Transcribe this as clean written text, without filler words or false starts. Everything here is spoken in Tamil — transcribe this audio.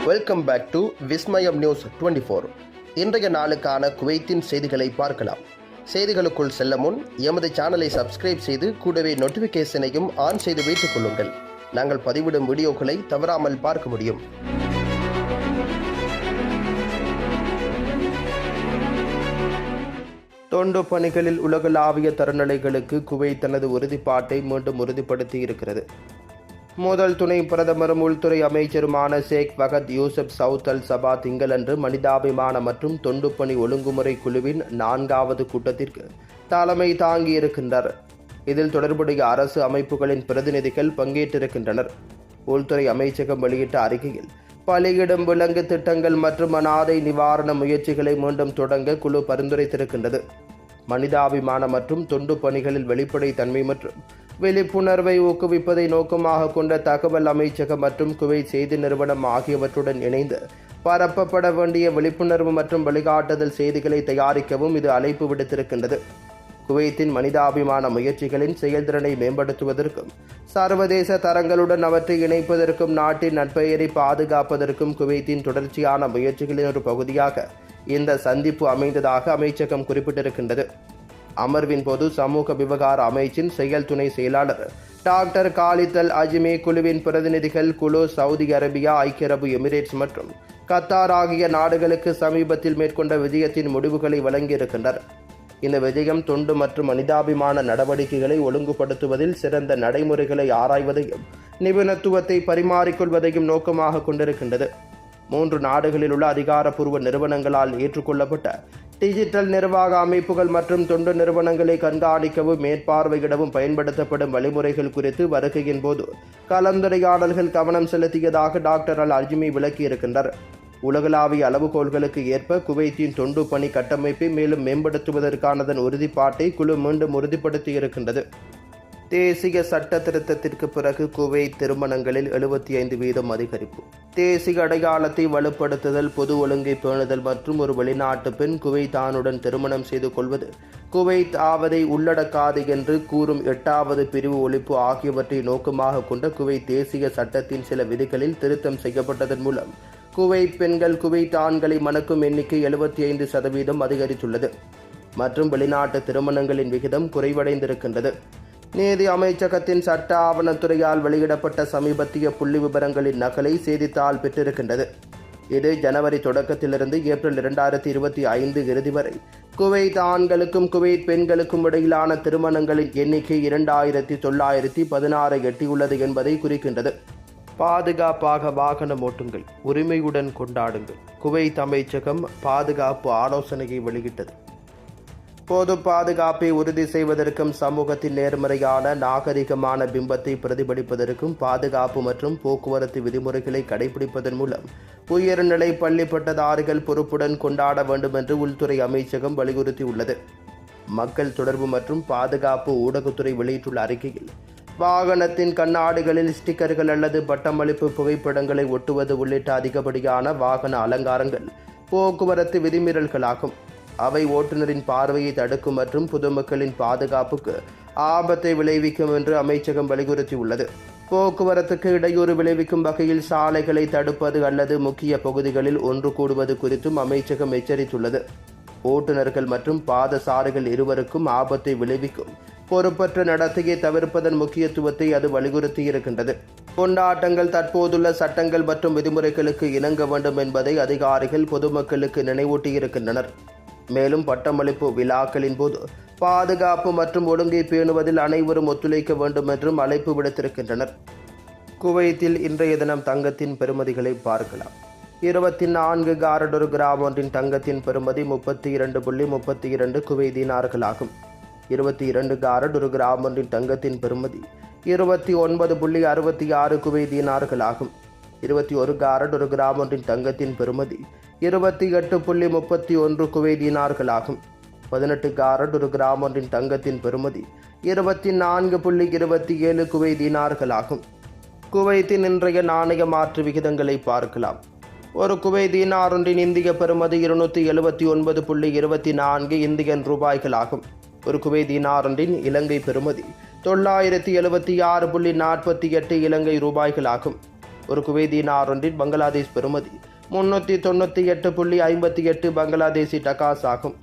Welcome back to Vismayam news 24. இன்றைய நாளுக்கான குவைத்தின் செய்திகளை பார்க்கலாம். செய்திகளுக்குள் செல்ல முன் எமது சேனலை சப்ஸ்கிரைப் செய்து கூடவே நோட்டிஃபிகேஷனையும் ஆன் செய்து வைத்துக் கொள்ளுங்கள். நாங்கள் பதிவிடும் வீடியோக்களை தவறாமல் பார்க்க முடியும். தொண்டு பணிகளில் உலகளாவிய தரநிலைகளுக்கு குவைத் தனது உறுதிப்பாட்டை மீண்டும் உறுதிப்படுத்தி இருக்கிறது. முதல் துணை பிரதமரும் உள்துறை அமைச்சருமான ஷேக் ஃபகத் யூசுப் சவுத் அல் சபா திங்களன்று மனிதாபிமான மற்றும் தொண்டு பணி ஒழுங்குமுறை குழுவின் 4வது கூட்டத்திற்கு தலைமை தாங்கியிருக்கின்றனர். இதில் தொடர்புடைய அரசு அமைப்புகளின் பிரதிநிதிகள் பங்கேற்றிருக்கின்றனர். உள்துறை அமைச்சகம் வெளியிட்ட அறிக்கையில் பலியிடும் விலங்கு திட்டங்கள் மற்றும் அனாதை நிவாரண முயற்சிகளை மீண்டும் தொடங்க குழு பரிந்துரைத்திருக்கின்றது. மனிதாபிமான மற்றும் தொண்டு பணிகளில் வெளிப்படைத்தன்மை மற்றும் விழிப்புணர்வை ஊக்குவிப்பதை நோக்கமாக கொண்ட தகவல் அமைச்சகம் மற்றும் குவைத் செய்தி நிறுவனம் ஆகியவற்றுடன் இணைந்து பரப்பப்பட வேண்டிய விழிப்புணர்வு மற்றும் வழிகாட்டுதல் செய்திகளை தயாரிக்கவும் இது அழைப்பு விடுத்திருக்கின்றது. குவைத்தின் மனிதாபிமான முயற்சிகளின் செயல்திறனை மேம்படுத்துவதற்கும் சர்வதேச தரங்களுடன் அவற்றை இணைப்பதற்கும் நாட்டின் நற்பெயரை பாதுகாப்பதற்கும் குவைத்தின் தொடர்ச்சியான முயற்சிகளின் ஒரு பகுதியாக இந்த சந்திப்பு அமைந்ததாக அமைச்சகம் குறிப்பிட்டிருக்கின்றது. அமர்வின் போது சமூக விவகார அமைச்சின் செயல் துணை செயலாளர் டாக்டர் காலித் அல் அஜ்மி, குழுவின் பிரதிநிதிகள் குழு சவுதி அரேபியா, ஐக்கிய அரபு எமிரேட்ஸ் மற்றும் கத்தார் ஆகிய நாடுகளுக்கு சமீபத்தில் மேற்கொண்ட விஜயத்தின் முடிவுகளை வழங்கியிருக்கின்றனர். இந்த விஜயம் தொண்டு மற்றும் மனிதாபிமான நடவடிக்கைகளை ஒழுங்குபடுத்துவதில் சிறந்த நடைமுறைகளை ஆராய்வதையும் நிபுணத்துவத்தை பரிமாறிக்கொள்வதையும் நோக்கமாக கொண்டிருக்கின்றது. 3 நாடுகளில் உள்ள அதிகாரப்பூர்வ நிறுவனங்களால் ஏற்றுக்கொள்ளப்பட்ட டிஜிட்டல் நிர்வாக அமைப்புகள் மற்றும் தொண்டு நிறுவனங்களை கண்காணிக்கவும் மேற்பார்வையிடவும் பயன்படுத்தப்படும் வழிமுறைகள் குறித்து வருகையின் போது கலந்துரையாடல்கள் கவனம் செலுத்தியதாக டாக்டர் அல் அஜ்மி விளக்கியிருக்கின்றனர். உலகளாவிய அளவுகோல்களுக்கு ஏற்ப குவைத்தின் தொண்டு பணி கட்டமைப்பை மேலும் மேம்படுத்துவதற்கானதன் உறுதிப்பாட்டை குழு மீண்டும் உறுதிப்படுத்தியிருக்கின்றது. தேசிய சட்ட திருத்தத்திற்கு பிறகு குவைத் திருமணங்களில் 75% அதிகரிப்பு. தேசிய அடையாளத்தை வலுப்படுத்துதல், பொது ஒழுங்கை பேணுதல் மற்றும் ஒரு வெளிநாட்டு பெண் குவைத்தானுடன் திருமணம் செய்து கொள்வது குவைத் ஆவதை உள்ளடக்காது என்று கூறும் 8வது பிரிவு ஒழிப்பு ஆகியவற்றை நோக்கமாக கொண்ட குவைத் தேசிய சட்டத்தின் சில விதிகளில் திருத்தம் செய்யப்பட்டதன் மூலம் குவைத் பெண்கள் குவைத் ஆண்களை மணக்கும் எண்ணிக்கை 75% அதிகரித்துள்ளது மற்றும் வெளிநாட்டு திருமணங்களின் விகிதம் குறைவடைந்திருக்கின்றது. நீதி அமைச்சகத்தின் சட்ட ஆவணத்துறையால் வெளியிடப்பட்ட சமீபத்திய புள்ளி விவரங்களின் நகலை செய்தித்தாள் பெற்றிருக்கின்றது. இது ஜனவரி தொடக்கத்திலிருந்து ஏப்ரல் 2025 இறுதி வரை குவைத் ஆண்களுக்கும் குவைத் பெண்களுக்கும் இடையிலான திருமணங்களின் எண்ணிக்கை 2916 எட்டியுள்ளது என்பதை குறிக்கின்றது. பாதுகாப்பாக வாகனம் ஓட்டுங்கள், உரிமையுடன் கொண்டாடுங்கள். குவைத் அமைச்சகம் பாதுகாப்பு ஆலோசனையை வெளியிட்டது. பொது பாதுகாப்பை உறுதி செய்வதற்கும் சமூகத்தின் நேர்மறையான நாகரிகமான பிம்பத்தை பிரதிபலிப்பதற்கும் பாதுகாப்பு மற்றும் போக்குவரத்து விதிமுறைகளை கடைபிடிப்பதன் மூலம் உயர்நிலை பள்ளி பட்டதாரிகள் பொறுப்புடன் கொண்டாட வேண்டும் என்று உள்துறை அமைச்சகம் வலியுறுத்தியுள்ளது. மக்கள் தொடர்பு மற்றும் பாதுகாப்பு ஊடகத்துறை வெளியிட்டுள்ள அறிக்கையில் வாகனத்தின் கண்ணாடிகளில் ஸ்டிக்கர்கள் அல்லது பட்டமளிப்பு புகைப்படங்களை ஒட்டுவது உள்ளிட்ட அதிகப்படியான வாகன அலங்காரங்கள் போக்குவரத்து விதிமீறல்களாகும். அவை ஓட்டுநரின் பார்வையை தடுக்கும் மற்றும் பொதுமக்களின் பாதுகாப்புக்கு ஆபத்தை விளைவிக்கும் என்று அமைச்சகம் வலியுறுத்தியுள்ளது. போக்குவரத்துக்கு இடையூறு விளைவிக்கும் வகையில் சாலைகளை தடுப்பது அல்லது முக்கிய பகுதிகளில் ஒன்று கூடுவது குறித்தும் அமைச்சகம் எச்சரித்துள்ளது. ஓட்டுநர்கள் மற்றும் பாதசாரிகள் இருவருக்கும் ஆபத்தை விளைவிக்கும் பொறுப்பற்ற நடத்தையை தவிர்ப்பதன் முக்கியத்துவத்தை அது வலியுறுத்தியிருக்கின்றது. கொண்டாட்டங்கள் தற்போதுள்ள சட்டங்கள் மற்றும் விதிமுறைகளுக்கு இணங்க வேண்டும் என்பதை அதிகாரிகள் பொதுமக்களுக்கு நினைவூட்டியிருக்கின்றனர். மேலும் பட்டமளிப்பு விழாக்களின் போது பாதுகாப்பு மற்றும் ஒழுங்கை பேணுவதில் அனைவரும் ஒத்துழைக்க வேண்டும் என்றும் அழைப்பு விடுத்திருக்கின்றனர். குவைத்தில் இன்றைய தினம் தங்கத்தின் பெறுமதிகளை பார்க்கலாம். 24 காரட் ஒரு கிராம் ஒன்றின் தங்கத்தின் பெறுமதி 32.32 குவைத் தீனார்களாகும். 22 காரட் ஒரு கிராம் ஒன்றின் தங்கத்தின் பெறுமதி 29.66 குவைத் தீனார்களாகும். 21 காரட் ஒரு கிராம் ஒன்றின் தங்கத்தின் பெறுமதி 28.31 குவைத் தீனார்களாகும். 18 காரட் ஒரு கிராம் ஒன்றின் தங்கத்தின் பெறுமதி 24.27 குவைத் தீனார்களாகும். குவைத்தின் இன்றைய நாணய மாற்று விகிதங்களை பார்க்கலாம். ஒரு குவைத் தீனார் ஒன்றின் இந்திய பெறுமதி 279.24 இந்தியன் ரூபாய்களாகும். ஒரு குவைத் தீனார் ஒன்றின் இலங்கை பெறுமதி 976.48 இலங்கை ரூபாய்களாகும். ஒரு குவைத் தீனார் ஒன்றின் பங்களாதேஷ் பெறுமதி 398.58 பங்களாதேசி டகாஸ் ஆகும்.